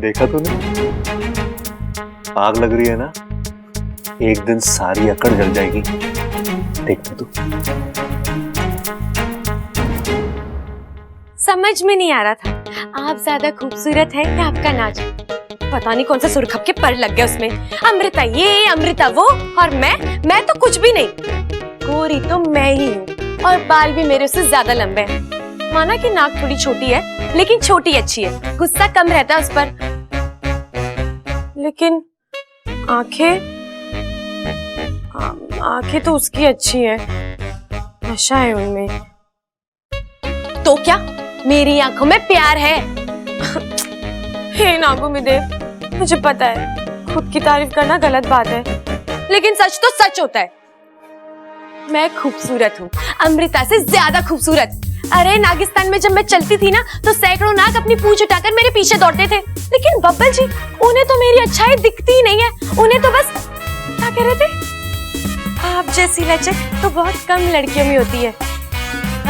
देखा तूने? आग लग रही है ना, एक दिन सारी अकड़ जल जाएगी। देखना तू। समझ में नहीं आ रहा था आप ज्यादा खूबसूरत है या आपका नाच। पता नहीं कौन सा सुरखप के पर लग गया उसमें। अमृता ये अमृता वो, और मैं तो कुछ भी नहीं। गोरी तो मैं ही हूँ और बाल भी मेरे से ज्यादा लंबे हैं। माना कि नाक थोड़ी छोटी है लेकिन छोटी अच्छी है, गुस्सा कम रहता है उस पर। लेकिन आंखें तो उसकी अच्छी है, नशा है उनमें। तो क्या मेरी आंखों में प्यार है? हे नागोमीदेव, मुझे पता है खुद की तारीफ करना गलत बात है, लेकिन सच तो सच होता है। मैं खूबसूरत हूँ, अमृता से ज्यादा खूबसूरत। अरे नागिस्तान में जब मैं चलती थी ना तो सैकड़ों नाग अपनी पूंछ उठाकर मेरे पीछे दौड़ते थे। लेकिन बब्बल जी, उन्हें तो मेरी अच्छाई दिखती ही नहीं है। उन्हें तो बस, क्या कह रहे थे, आप जैसी लचक तो बहुत कम लड़कियों में होती है।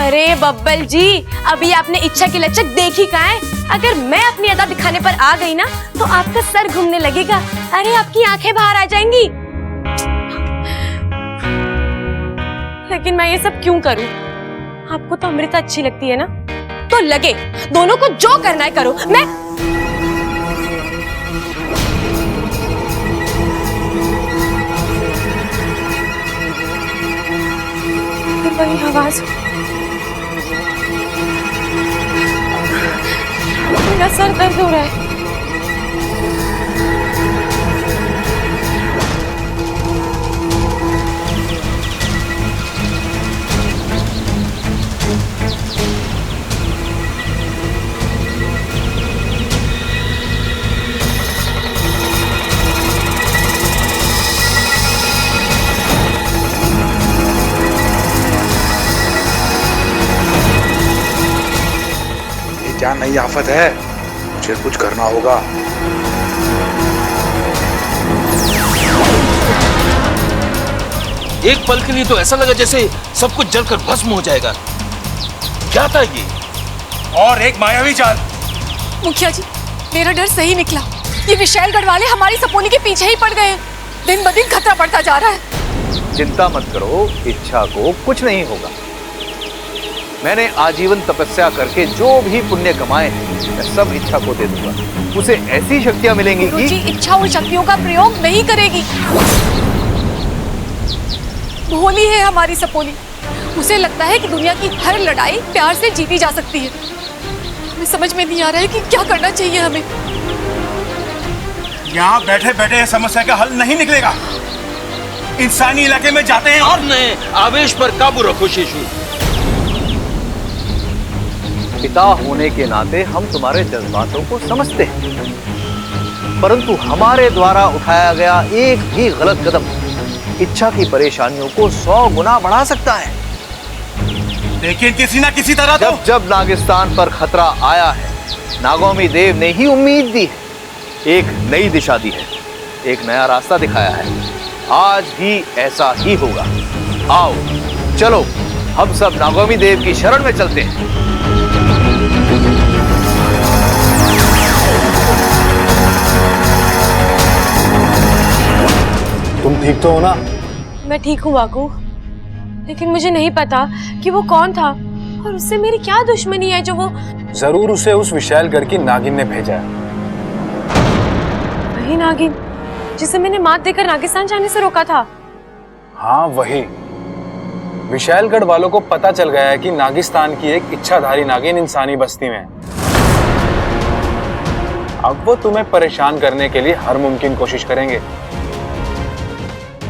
अरे बब्बल जी, अभी आपने इच्छा की लचक देखी कहाँ है? अगर मैं अपनी अदा दिखाने पर आ गई ना तो आपका सर घूमने लगेगा। अरे आपकी आंखें बाहर आ जाएंगी। लेकिन मैं ये सब क्यों करूं? आपको तो अमृता अच्छी लगती है ना, तो लगे, दोनों को जो करना है करो। मैं बड़ी आवाज, मेरा सर दर्द हो रहा है। क्या नई आफत है? मुझे कुछ करना होगा। एक पल के लिए तो ऐसा लगा जैसे सब कुछ जलकर भस्म हो जाएगा। क्या था ये? और एक मायावी चाल। मुखिया जी, मेरा डर सही निकला। ये विशालगढ़ वाले हमारी सपोनी के पीछे ही पड़ गए। दिन ब दिन खतरा बढ़ता जा रहा है। चिंता मत करो, इच्छा को कुछ नहीं होगा। मैंने आजीवन तपस्या करके जो भी पुण्य कमाए हैं मैं सब इच्छा को दे दूंगा। उसे ऐसी शक्तियां मिलेंगी कि जी इच्छा उन शक्तियों का प्रयोग नहीं करेगी। भोली है हमारी सपोनी। उसे लगता है कि दुनिया की हर लड़ाई प्यार से जीती जा सकती है। हमें समझ में नहीं आ रहा है कि क्या करना चाहिए हमें। यहाँ बैठे बैठे समस्या का हल नहीं निकलेगा। इंसानी इलाके में जाते हैं और अपने आवेश पर काबू रखो शिशु। पिता होने के नाते हम तुम्हारे जज्बातों को समझते हैं, परंतु हमारे द्वारा उठाया गया एक भी गलत कदम इच्छा की परेशानियों को 100 गुना बढ़ा सकता है। लेकिन किसी ना किसी तरह तो जब नागिस्तान पर खतरा आया है, नागोमीदेव ने ही उम्मीद दी है, एक नई दिशा दी है, एक नया रास्ता दिखाया है। आज भी ऐसा ही होगा। आओ चलो, हम सब नागोमीदेव की शरण में चलते हैं। तुम ठीक तो हो ना? मैं ठीक हूँ वाकू, लेकिन मुझे नहीं पता कि वो कौन था और उससे मेरी क्या दुश्मनी है जो वो। जरूर उसे उस विशालगढ़ की नागिन ने भेजा है। वही नागिन जिसे मैंने मात देकर नागिस्तान जाने से रोका था। हाँ वही। विशालगढ़ वालों को पता चल गया है कि नागिस्तान की एक इच्छाधारी नागिन इंसानी बस्ती में है। अब वो तुम्हें परेशान करने के लिए हर मुमकिन कोशिश करेंगे।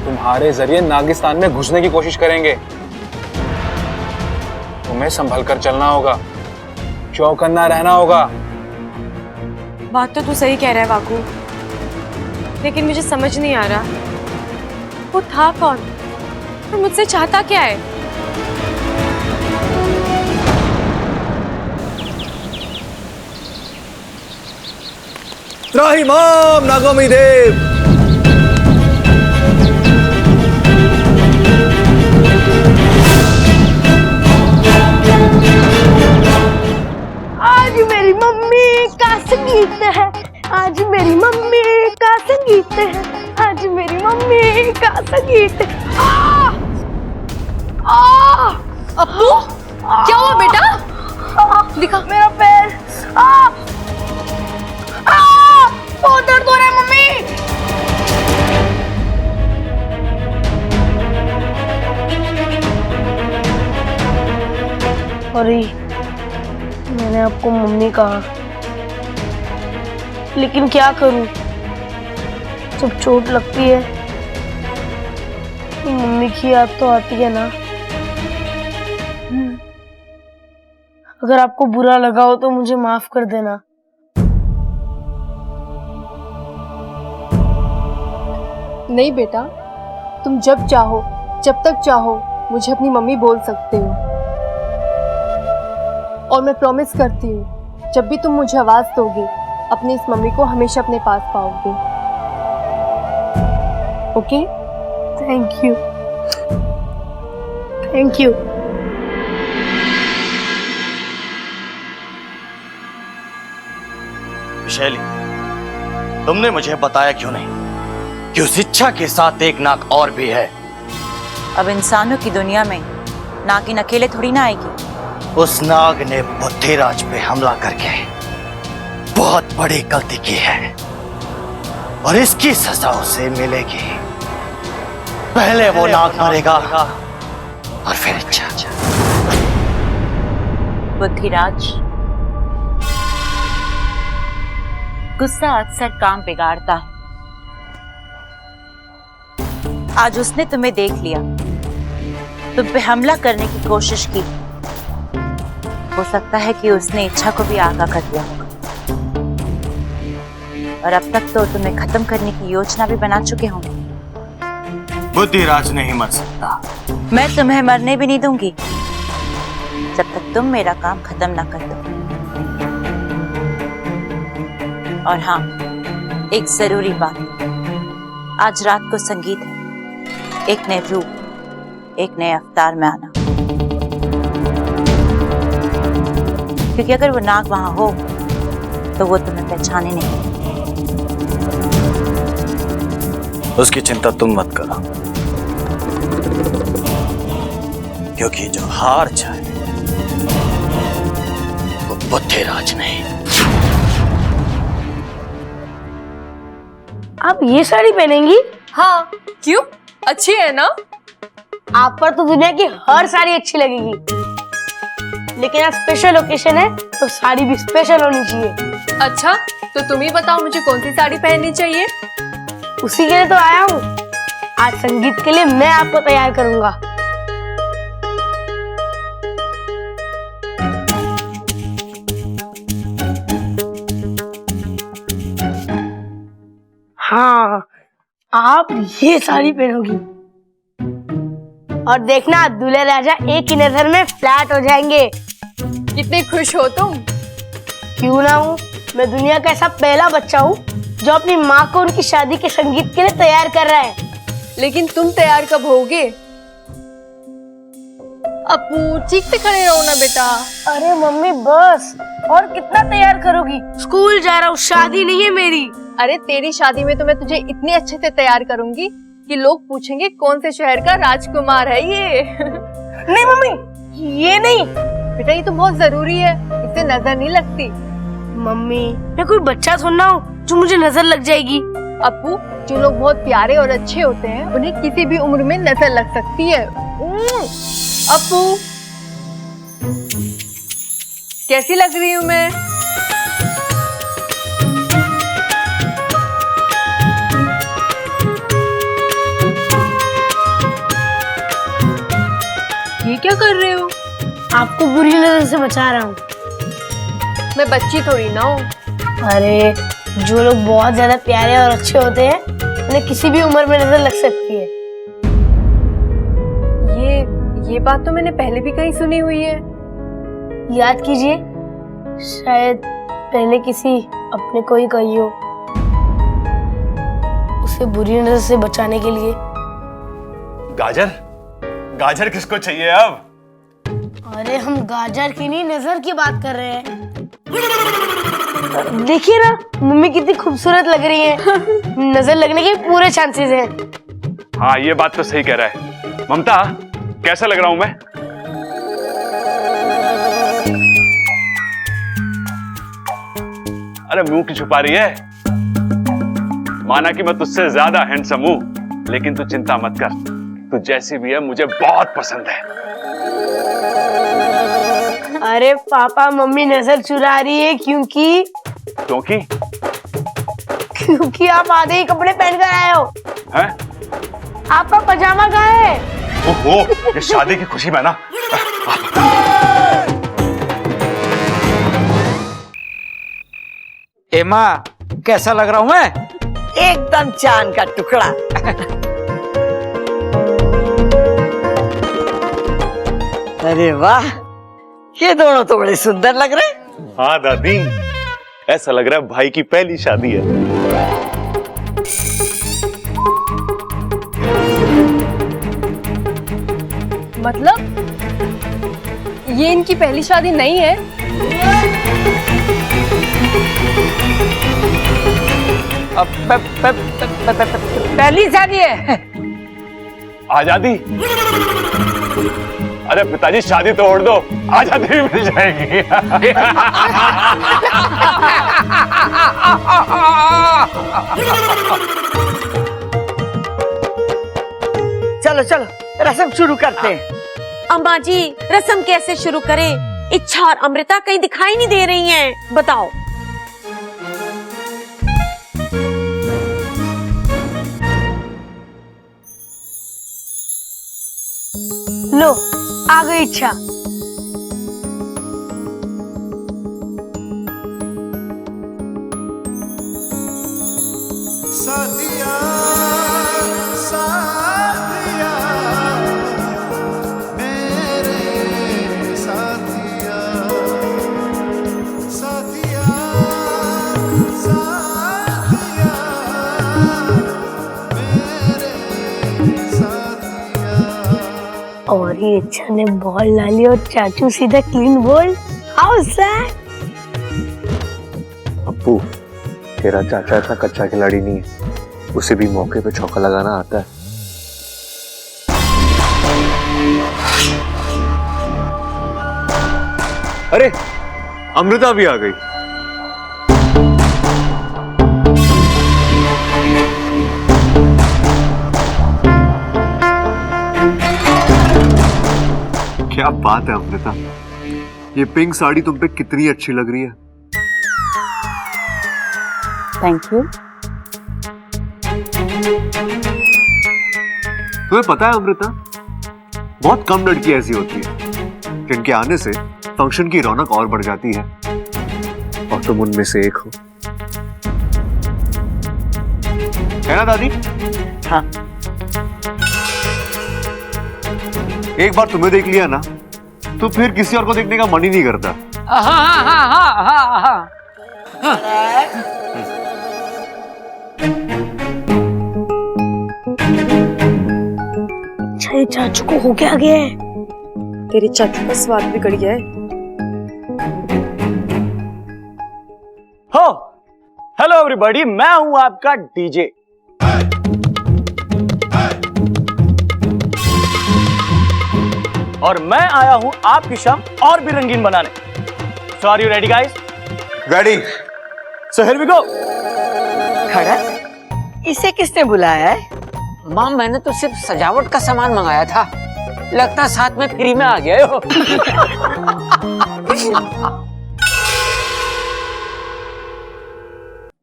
तुम्हारे जरिए नागिस्तान में घुसने की कोशिश करेंगे। तुम्हें संभल कर चलना होगा, चौकन्ना रहना होगा। बात तो तू सही कह रहा है वाकू, लेकिन मुझे समझ नहीं आ रहा वो था कौन और मुझसे चाहता क्या है। त्राहिमाम नागोमीदेव। आज मेरी मम्मी का संगीत है, आज मेरी मम्मी का संगीत है, आज मेरी मम्मी का संगीत है। अपू क्या हुआ बेटा? दिखा। मेरा पैर बहुत दर्द हो रहा है मम्मी। सॉरी, मैंने आपको मम्मी कहा, लेकिन क्या करूं, जब चोट लगती है तो मम्मी की याद तो आती है ना। अगर आपको बुरा लगा हो तो मुझे माफ कर देना। नहीं बेटा, तुम जब चाहो, जब तक चाहो मुझे अपनी मम्मी बोल सकते हो, और मैं प्रॉमिस करती हूँ जब भी तुम मुझे आवाज दोगे अपनी इस मम्मी को हमेशा अपने पास पाओगे। Okay? Thank you, thank you. शैली, तुमने मुझे बताया क्यों नहीं कि उस इच्छा के साथ एक नाग और भी है? अब इंसानों की दुनिया में नागिन अकेले थोड़ी ना आएगी। उस नाग ने बुद्धिराज पे हमला करके बहुत बड़ी गलती की है और इसकी सजा उसे मिलेगी। पहले वो नाग मरेगा और फिर इच्छा। बुद्धिराज, गुस्सा अक्सर काम बिगाड़ता है। आज उसने तुम्हें देख लिया, तुम पे हमला करने की कोशिश की। हो सकता है कि उसने इच्छा को भी आगाह कर दिया होगा, और अब तक तो तुम्हें खत्म करने की योजना भी बना चुके होंगे। बुद्धिराज नहीं मर सकता। मैं तुम्हें मरने भी नहीं दूंगी जब तक तुम मेरा काम खत्म ना कर दो। और हाँ, एक जरूरी बात, आज रात को संगीत है। एक नए रूप, एक नए अवतार में आना, क्योंकि अगर वो नाग वहां हो तो वो तुम्हें पहचाने नहीं। उसकी चिंता तुम मत करो, क्योंकि जो हार जाए वो बुद्धिराज नहीं। आप ये साड़ी पहनेंगी? हाँ, क्यों? अच्छी है ना? आप पर तो दुनिया की हर साड़ी अच्छी लगेगी, लेकिन आज स्पेशल ओकेशन है तो साड़ी भी स्पेशल होनी चाहिए। अच्छा, तो तुम ही बताओ मुझे कौन सी साड़ी पहननी चाहिए? उसी के लिए तो आया हूँ। आज संगीत के लिए मैं आपको तैयार करूंगा। हाँ, आप ये साड़ी पहनोगी और देखना दूल्हे राजा एक ही नजर में फ्लैट हो जाएंगे। कितने खुश हो तुम? क्यों ना हूँ, मैं दुनिया का ऐसा पहला बच्चा हूँ जो अपनी माँ को उनकी शादी के संगीत के लिए तैयार कर रहा है। लेकिन तुम तैयार कब होगे? अपू, ठीक से खड़े रहो ना बेटा। अरे मम्मी बस, और कितना तैयार करोगी? स्कूल जा रहा हूँ, शादी नहीं है मेरी। अरे तेरी शादी में तो मैं तुझे इतने अच्छे से तैयार करूंगी कि लोग पूछेंगे कौन से शहर का राजकुमार है ये। नहीं मम्मी, ये नहीं। बेटा ये तो बहुत जरूरी है, इससे नजर नहीं लगती। मम्मी, मैं कोई बच्चा थोड़ा हूँ जो मुझे नजर लग जाएगी। अपू, जो लोग बहुत प्यारे और अच्छे होते हैं उन्हें किसी भी उम्र में नजर लग सकती है। अपू, कैसी लग रही हूँ मैं? ये क्या कर रहे हो? आपको बुरी नजर से बचा रहा हूँ। मैं बच्ची थोड़ी ना हूँ। अरे, जो लोग बहुत ज्यादा प्यारे और अच्छे होते हैं उन्हें किसी भी उम्र में नजर लग सकती है। ये बात तो मैंने पहले भी कहीं सुनी हुई है। याद कीजिए, शायद पहले किसी अपने को ही कही हो। उसे बुरी नजर से बचाने के लिए। गाजर? गाजर किसको चाहिए अब? अरे हम गाजर की नहीं, नजर की बात कर रहे हैं। देखिए ना मम्मी कितनी खूबसूरत लग रही है। नजर लगने के पूरे चांसेस हैं। हाँ ये बात तो सही कह रहा है। ममता कैसा लग रहा हूं मैं? अरे मुंह की छुपा रही है? माना कि मैं तुझसे ज्यादा हैंडसम हूं, लेकिन तू चिंता मत कर, तू जैसी भी है मुझे बहुत पसंद है। अरे पापा मम्मी नजर चुरा रही है क्योंकि आप आधे ही कपड़े पहन कर आए हो। हैं? आपका पजामा कहाँ है? ओहो, ये शादी की खुशी में ना। एमा कैसा लग रहा हूं मैं? एकदम चांद का टुकड़ा। अरे वाह, ये दोनों तो बड़े सुंदर लग रहे हैं। हाँ दादी, ऐसा लग रहा है भाई की पहली शादी है। मतलब ये इनकी पहली शादी नहीं है? पहली शादी है। आजादी? अरे पिताजी शादी तोड़ दो, आजादी भी मिल जाएगी। चलो चलो रस्म शुरू करते हैं। अम्मा जी रस्म कैसे शुरू करें? इच्छा और अमृता कहीं दिखाई नहीं दे रही हैं, बताओ। लो आ गई इच्छा। साथिया साथिया मेरे साथिया साथिया साथिया मेरे साथिया। और ये इच्छा ने बॉल डाली और चाचू सीधा clean bowled. How sad. Appu, तेरा चाचा इतना कच्चा खिलाड़ी नहीं है, उसे भी मौके पे चौका लगाना आता है। अरे अमृता भी आ गई। क्या बात है अमृता, ये पिंक साड़ी तुम पे कितनी अच्छी लग रही है। Thank you. तुम्हें पता है अमृता, बहुत कम लड़की ऐसी होती है जिनके आने से फंक्शन की रौनक और बढ़ जाती है, और तुम उनमें से एक हो। है ना दादी? हाँ। एक बार तुम्हें देख लिया ना तो फिर किसी और को देखने का मन ही नहीं करता। अच्छा चाचू को हो क्या गया है? तेरी चाचू का स्वाद बिगड़ गया है। हो हेलो एवरीबॉडी, मैं हूं आपका डीजे। और मैं आया हूं आपकी शाम और भी रंगीन बनाने। So are you ready guys? Ready. So here we go. खड़ा, इसे किसने बुलाया है? मां, मैंने तो सिर्फ सजावट का सामान मंगाया था, लगता साथ में फ्री में आ गया हो।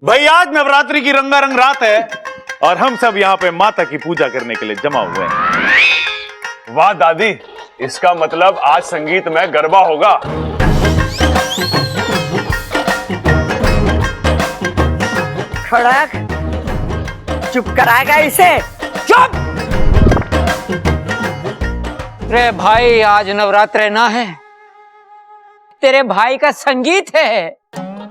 भाई आज नवरात्रि की रंगारंग रात है और हम सब यहाँ पे माता की पूजा करने के लिए जमा हुए हैं। वाह दादी, इसका मतलब आज संगीत में गरबा होगा। खड़क, चुप कराएगा इसे? चुप! रे भाई, आज नवरात्र ना है, तेरे भाई का संगीत है।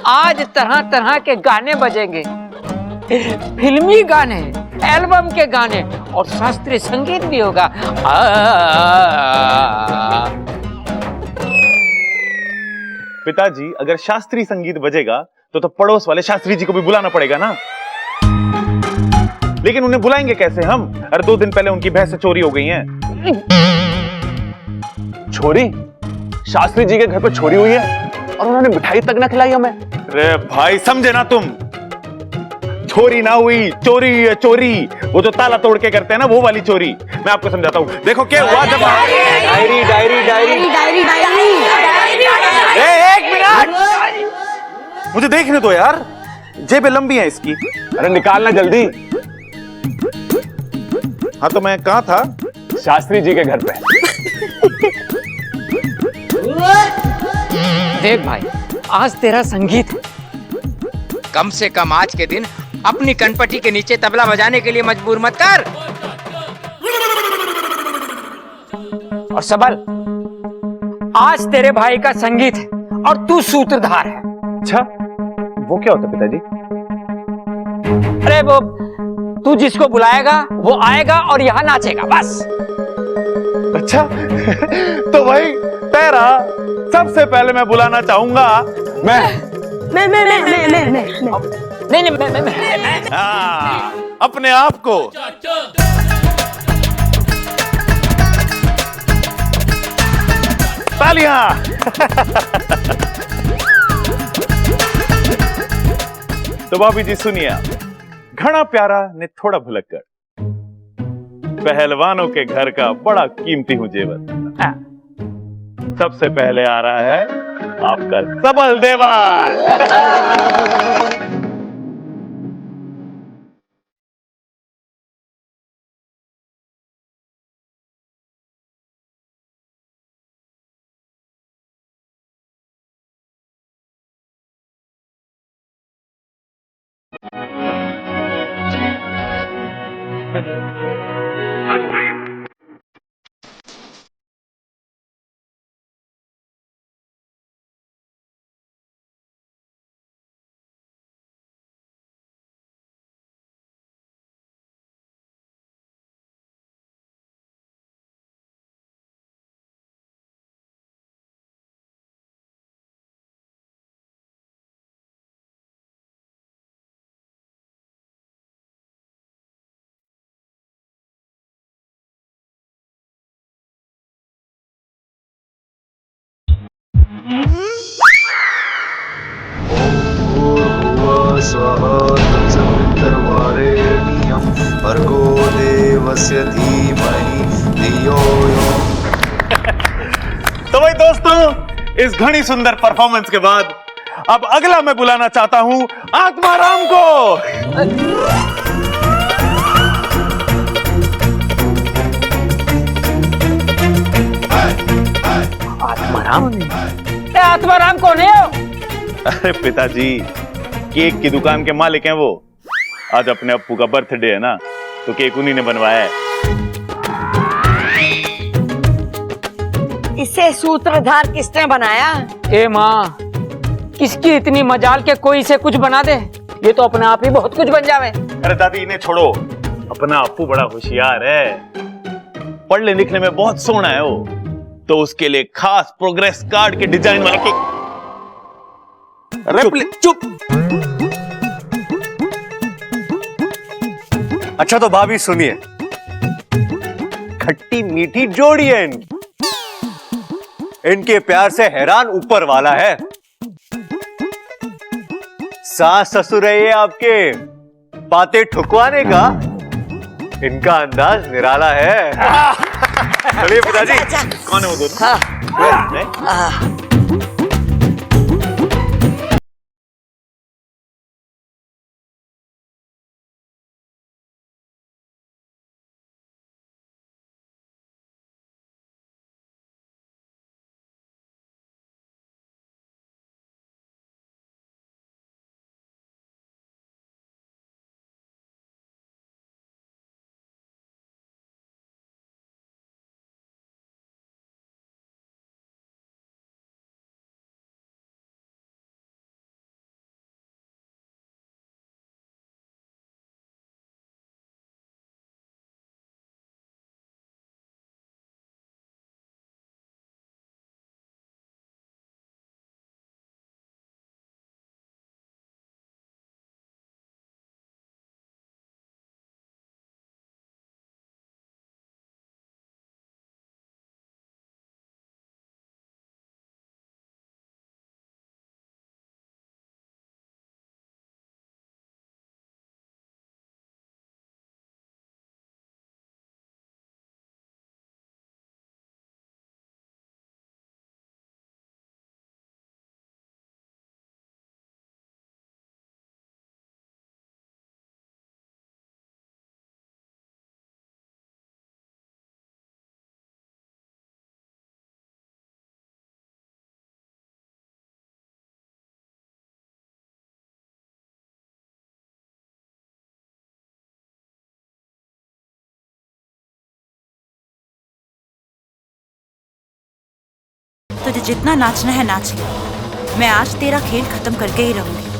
आज तरह तरह के गाने बजेंगे, फिल्मी गाने, एल्बम के गाने और शास्त्रीय संगीत भी होगा। पिताजी, अगर शास्त्रीय संगीत बजेगा तो पड़ोस वाले शास्त्री जी को भी बुलाना पड़ेगा ना। लेकिन उन्हें बुलाएंगे कैसे हम? अरे 2 दिन पहले उनकी भैंस चोरी हो गई हैं। छोरी? शास्त्री जी के घर पर चोरी हुई है और उन्होंने मिठाई तक ना खिलाई हमें। अरे भाई समझे ना तुम, चोरी ना हुई, चोरी हुई है, चोरी। वो जो ताला तोड़ के करते हैं ना, वो वाली चोरी। मैं आपको समझाता हूँ। देखो क्या हुआ जब diary diary diary diary diary. एक मिनट, मुझे देखने दो यार, जेबें लंबी हैं इसकी। अरे निकालना जल्दी। हाँ तो मैं कहाँ था? शास्त्री जी के घर पे। देख भाई, आज तेरा संगीत है। कम से कम आज के दिन अपनी कनपटी के नीचे तबला बजाने के लिए मजबूर मत कर। और सबल, आज तेरे भाई का संगीत है और तू सूत्रधार है। अच्छा, वो क्या होता है पिताजी? अरे वो, तू जिसको बुलाएगा वो आएगा और यहाँ नाचेगा, बस। अच्छा तो भाई तेरा सबसे पहले मैं बुलाना चाहूंगा नहीं, अपने आप को। तालियां। तो भाभी जी सुनिए, घना प्यारा ने थोड़ा भुलक्कड़, पहलवानों के घर का बड़ा कीमती हूं जेवर। सबसे पहले आ रहा है आपका सबल देवाल। भर्गो देवस्य धीमहि धियो यो। तो भाई दोस्तों, इस घनी सुंदर परफॉर्मेंस के बाद अब अगला मैं बुलाना चाहता हूं आत्माराम को। आत्माराम कौन है? अरे पिताजी, केक की दुकान के मालिक हैं वो। आज अपने अप्पू का बर्थडे है ना, तो केक उन्हीं ने बनवाया है। इसे सूत्रधार किसने बनाया? ए माँ, किसकी इतनी मजाल के कोई से कुछ बना दे? ये तो अपने आप ही बहुत कुछ बन जावे। अरे दादी इन्हें छोड़ो, अपना अप्पू बड़ा होशियार है, पढ़ने लिखने में बहुत सोना है वो। तो उसके लिए खास प्रोग्रेस कार्ड के डिजाइन वाला केक। चुप। अच्छा तो भाभी सुनिए, खट्टी मीठी जोड़ी है इनके प्यार से हैरान ऊपर वाला है। सास ससुर है ये आपके, बातें ठुकवाने का इनका अंदाज निराला है। चलिए पिताजी। कौन है वो दोनों? तुझे जितना नाचना है नाच ले। मैं आज तेरा खेल खत्म करके ही रहूंगी।